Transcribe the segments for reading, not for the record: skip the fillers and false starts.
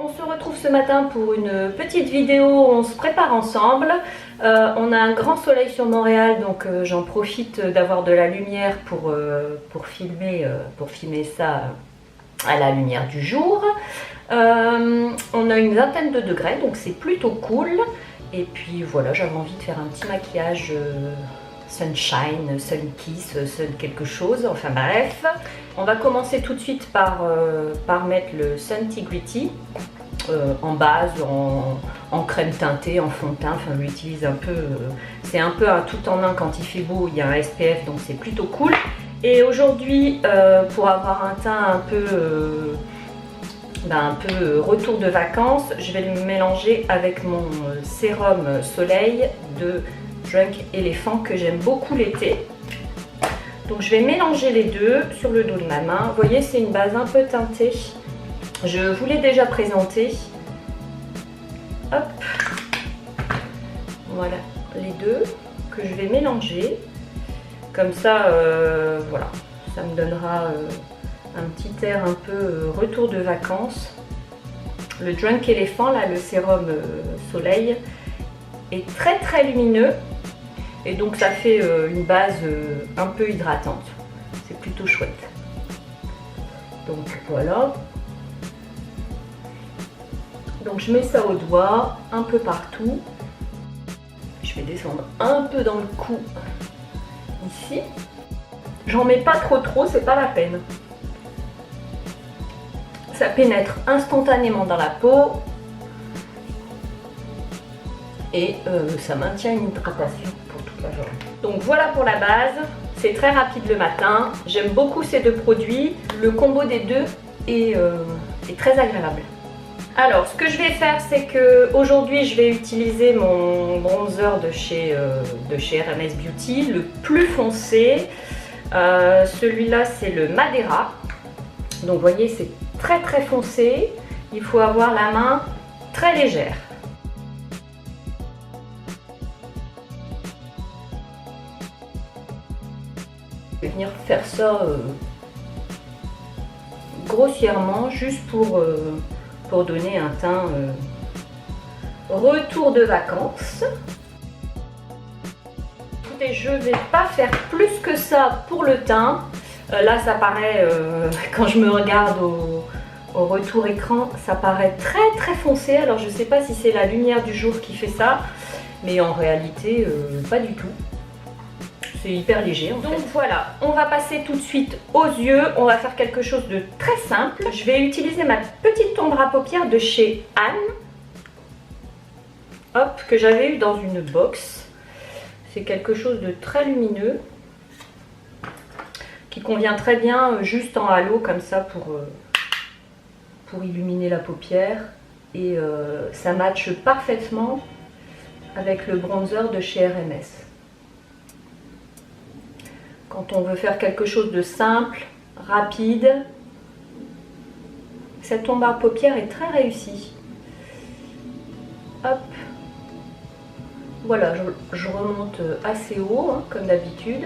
On se retrouve ce matin pour une petite vidéo où on se prépare ensemble. On a un grand soleil sur Montréal, donc j'en profite d'avoir de la lumière pour filmer ça à la lumière du jour. On a une vingtaine de degrés, donc c'est plutôt cool. Et puis voilà, j'avais envie de faire un petit maquillage sunshine, sun kiss, sun quelque chose, enfin bref. On va commencer tout de suite par mettre le Suntigrity en base, en crème teintée, en fond de teint. Enfin, je l'utilise un peu, c'est un peu un tout en un quand il fait beau, il y a un SPF, donc c'est plutôt cool. Et aujourd'hui, pour avoir un teint un peu retour de vacances, je vais le mélanger avec mon sérum soleil de Drunk Elephant que j'aime beaucoup l'été. Donc je vais mélanger les deux sur le dos de ma main. Vous voyez, c'est une base un peu teintée. Je vous l'ai déjà présenté. Hop. Voilà les deux que je vais mélanger. Comme ça, voilà, ça me donnera un petit air un peu retour de vacances. Le Drunk Elephant, là, le sérum soleil, est très très lumineux. Et donc ça fait une base un peu hydratante. C'est plutôt chouette. Donc voilà. Donc je mets ça au doigt, un peu partout. Je vais descendre un peu dans le cou, ici. J'en mets pas trop, c'est pas la peine. Ça pénètre instantanément dans la peau. Et ça maintient une hydratation pour toute la journée. Donc voilà pour la base, c'est très rapide le matin. J'aime beaucoup ces deux produits. Le combo des deux est très agréable. Alors ce que je vais faire, c'est que aujourd'hui je vais utiliser mon bronzer de chez RMS Beauty, le plus foncé. Celui-là c'est le Madeira. Donc vous voyez, c'est très très foncé. Il faut avoir la main très légère. Je vais venir faire ça grossièrement, juste pour donner un teint retour de vacances. Écoutez, je ne vais pas faire plus que ça pour le teint. Là, ça paraît, quand je me regarde au retour écran, ça paraît très très foncé. Alors, je ne sais pas si c'est la lumière du jour qui fait ça, mais en réalité, pas du tout. C'est hyper léger en fait. Donc voilà, on va passer tout de suite aux yeux. On va faire quelque chose de très simple. Je vais utiliser ma petite ombre à paupières de chez Anne. Hop, que j'avais eu dans une box. C'est quelque chose de très lumineux. Qui convient très bien juste en halo comme ça pour illuminer la paupière. Et ça matche parfaitement avec le bronzer de chez RMS. Quand on veut faire quelque chose de simple, rapide, cette ombre à paupières est très réussie. Hop. Voilà, je remonte assez haut, hein, comme d'habitude.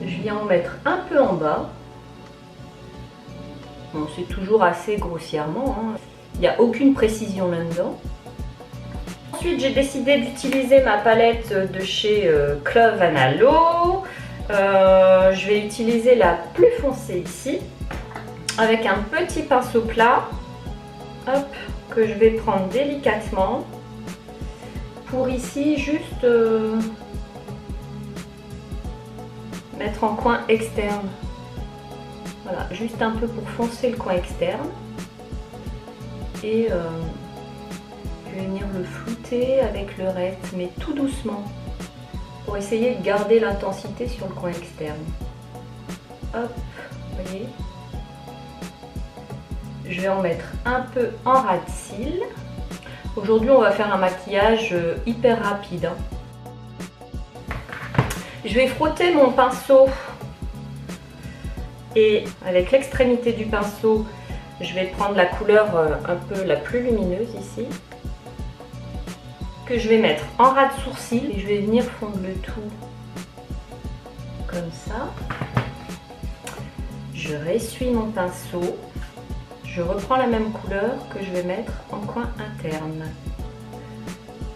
Je viens en mettre un peu en bas. Bon, c'est toujours assez grossièrement, hein. Il n'y a aucune précision là-dedans. Ensuite, j'ai décidé d'utiliser ma palette de chez Clove & Halo. Je vais utiliser la plus foncée ici, avec un petit pinceau plat, hop, que je vais prendre délicatement, pour ici juste mettre en coin externe. Voilà, juste un peu pour foncer le coin externe. Et je vais venir le flouter avec le reste, mais tout doucement, pour essayer de garder l'intensité sur le coin externe. Hop, vous voyez. Je vais en mettre un peu en ras de cils. Aujourd'hui, on va faire un maquillage hyper rapide, hein. Je vais frotter mon pinceau et avec l'extrémité du pinceau, je vais prendre la couleur un peu la plus lumineuse ici, que je vais mettre en ras de sourcil et je vais venir fondre le tout comme ça. Je ressuie mon pinceau, je je reprends la même couleur que je vais mettre en coin interne.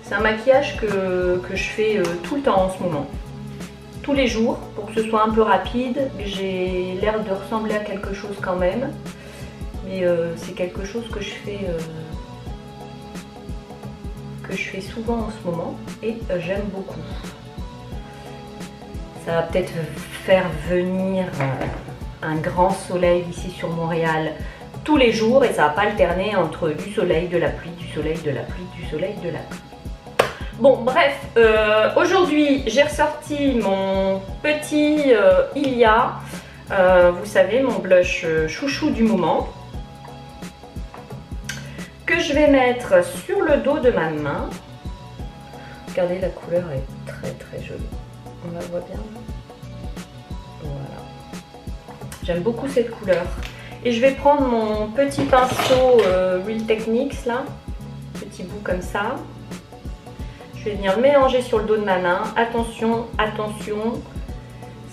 C'est un maquillage que je fais tout le temps en ce moment. Tous les jours, pour que ce soit un peu rapide. J'ai l'air de ressembler à quelque chose quand même. Mais c'est quelque chose que je fais souvent en ce moment et j'aime beaucoup. Ça va peut-être faire venir un grand soleil ici sur Montréal tous les jours et ça va pas alterner entre du soleil, de la pluie, du soleil, de la pluie, du soleil, de la pluie. Bon, bref, aujourd'hui j'ai ressorti mon petit Ilia, vous savez, mon blush chouchou du moment, que je vais mettre sur le dos de ma main. Regardez, la couleur est très très jolie. On la voit bien. Voilà. J'aime beaucoup cette couleur. Et je vais prendre mon petit pinceau Real Techniques là, petit bout comme ça. Je vais venir mélanger sur le dos de ma main. Attention, attention,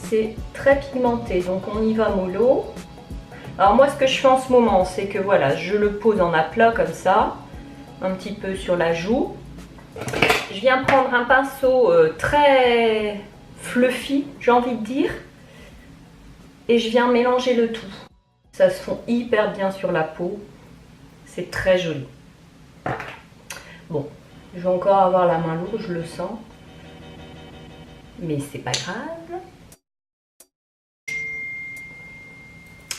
c'est très pigmenté, donc on y va mollo. Alors moi, ce que je fais en ce moment, c'est que voilà, je le pose en aplat comme ça, un petit peu sur la joue. Je viens prendre un pinceau très fluffy, j'ai envie de dire, et je viens mélanger le tout. Ça se fond hyper bien sur la peau, c'est très joli. Bon. Je vais encore avoir la main lourde, je le sens. Mais c'est pas grave.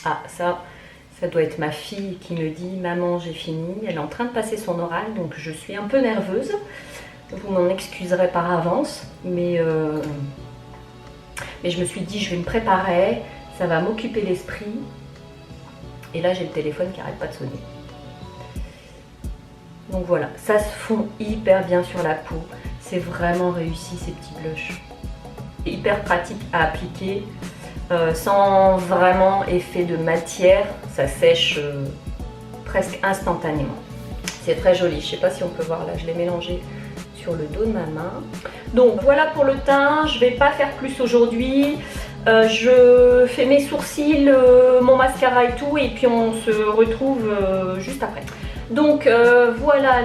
Ah, ça doit être ma fille qui me dit « Maman, j'ai fini ». Elle est en train de passer son oral, donc je suis un peu nerveuse. Vous m'en excuserez par avance. Mais je me suis dit « Je vais me préparer, ça va m'occuper l'esprit ». Et là, j'ai le téléphone qui n'arrête pas de sonner. Donc voilà, ça se fond hyper bien sur la peau. C'est vraiment réussi ces petits blushs. Hyper pratique à appliquer, sans vraiment effet de matière. Ça sèche presque instantanément. C'est très joli. Je ne sais pas si on peut voir là, je l'ai mélangé sur le dos de ma main. Donc voilà pour le teint. Je ne vais pas faire plus aujourd'hui. Je fais mes sourcils, mon mascara et tout. Et puis on se retrouve juste après. Donc voilà,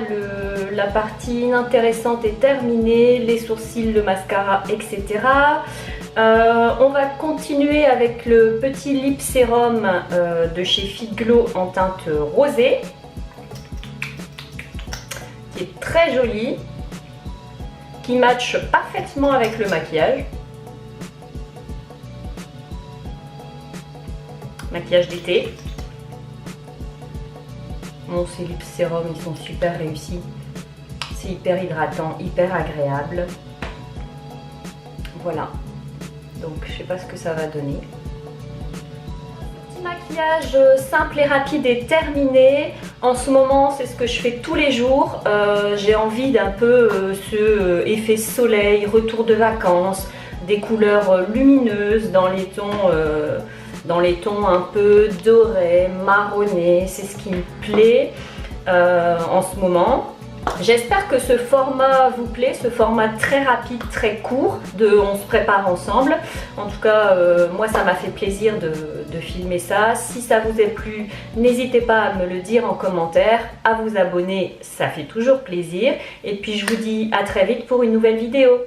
la partie inintéressante est terminée, les sourcils, le mascara, etc. On va continuer avec le petit lip sérum de chez Fit Glow en teinte rosée, qui est très joli, qui matche parfaitement avec le maquillage. Maquillage d'été. Bon, ces lip sérums, ils sont super réussis. C'est hyper hydratant, hyper agréable. Voilà. Donc, je sais pas ce que ça va donner. Petit maquillage simple et rapide est terminé. En ce moment, c'est ce que je fais tous les jours. J'ai envie d'un peu ce effet soleil, retour de vacances, des couleurs lumineuses dans les tons un peu dorés, marronnés, c'est ce qui me plaît en ce moment. J'espère que ce format vous plaît, ce format très rapide, très court de On se prépare ensemble. En tout cas, moi ça m'a fait plaisir de filmer ça. Si ça vous a plu, n'hésitez pas à me le dire en commentaire, à vous abonner, ça fait toujours plaisir. Et puis je vous dis à très vite pour une nouvelle vidéo.